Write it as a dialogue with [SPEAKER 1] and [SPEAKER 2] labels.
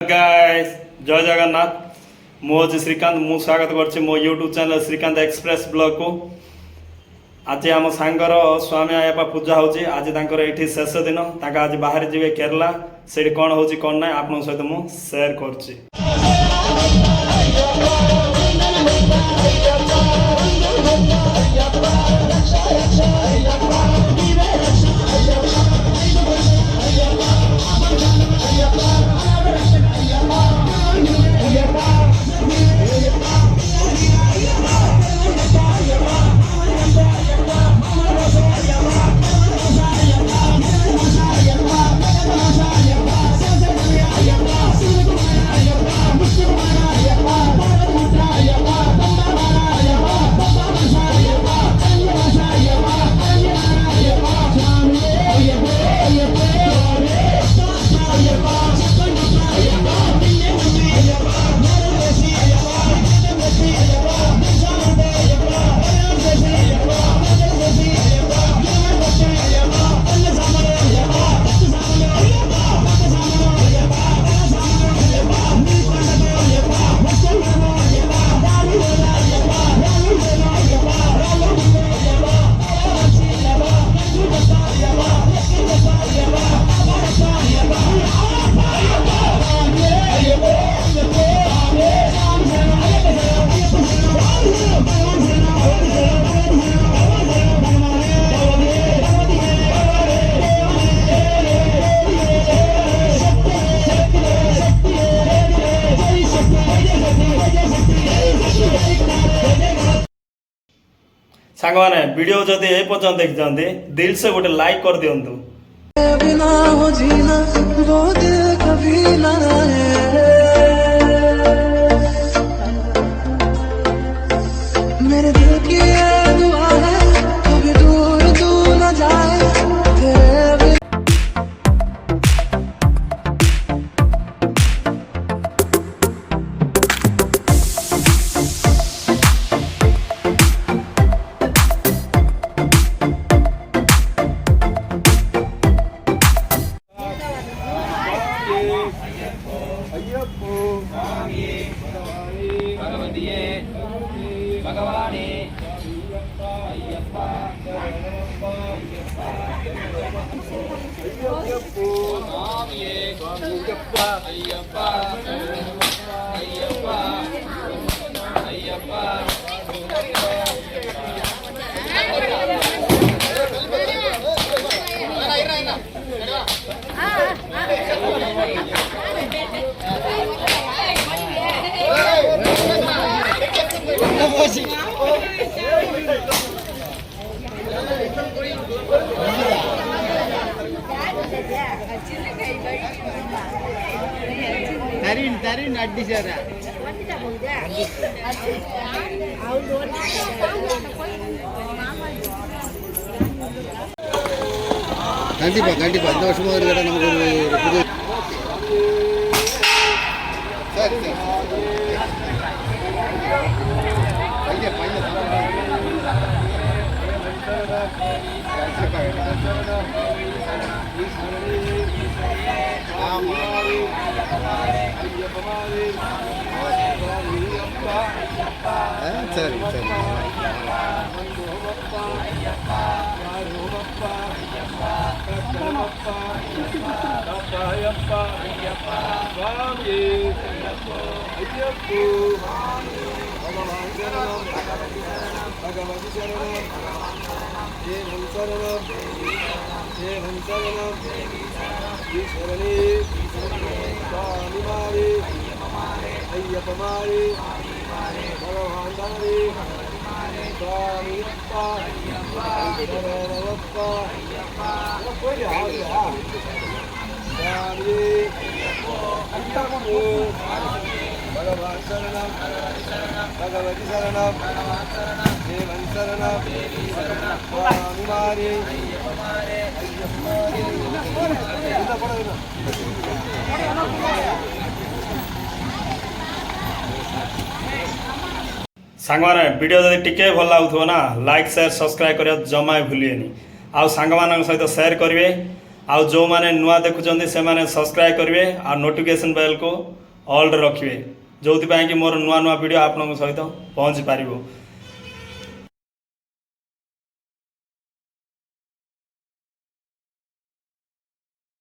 [SPEAKER 1] Guys जय जगन्नाथ मो हूँ श्रीकांत मु स्वागत कर मो YouTube channel Srikanth express blog को। आज आम सांगर स्वामी आयप्पा पूजा होची। आज तांकर एठी शेष दिन आज बाहर जीवे केरला से कौन होची कौन ना आप सहित मु शेयर करची। सांग मैंने वीडियो जदि ए पर्यटन देखते दिल से गोटे लाइक कर दिंतु।
[SPEAKER 2] बिना हो जीना वो दिल कभी ना है, मेरे दिल की ये दुआ है कभी दूर दूर न जाए तेरे।
[SPEAKER 3] தரின் அடி சார் கண்டிப்பா கண்டிப்பா இந்த வருஷமும் ஒரு தடவை நமக்கு ஒரு புது சரி சரி சரி भगवान शरणम भगवती शरणम देवन शरणम स्वामी मारे
[SPEAKER 1] सांग मैंने वीडियो जब टिके भल लगुव ना लाइक शेयर सब्सक्राइब करने जमा भूलिए आउ सांग मान सहित शेयर करेंगे आउ जो माने नुआ देखुचंदी से माने सब्सक्राइब करिवे आ नोटिफिकेशन बेल को ऑल रे रखिवे, जो कि मोर नुआ नुआ वीडियो आपन सहित पहुँची पारिबो।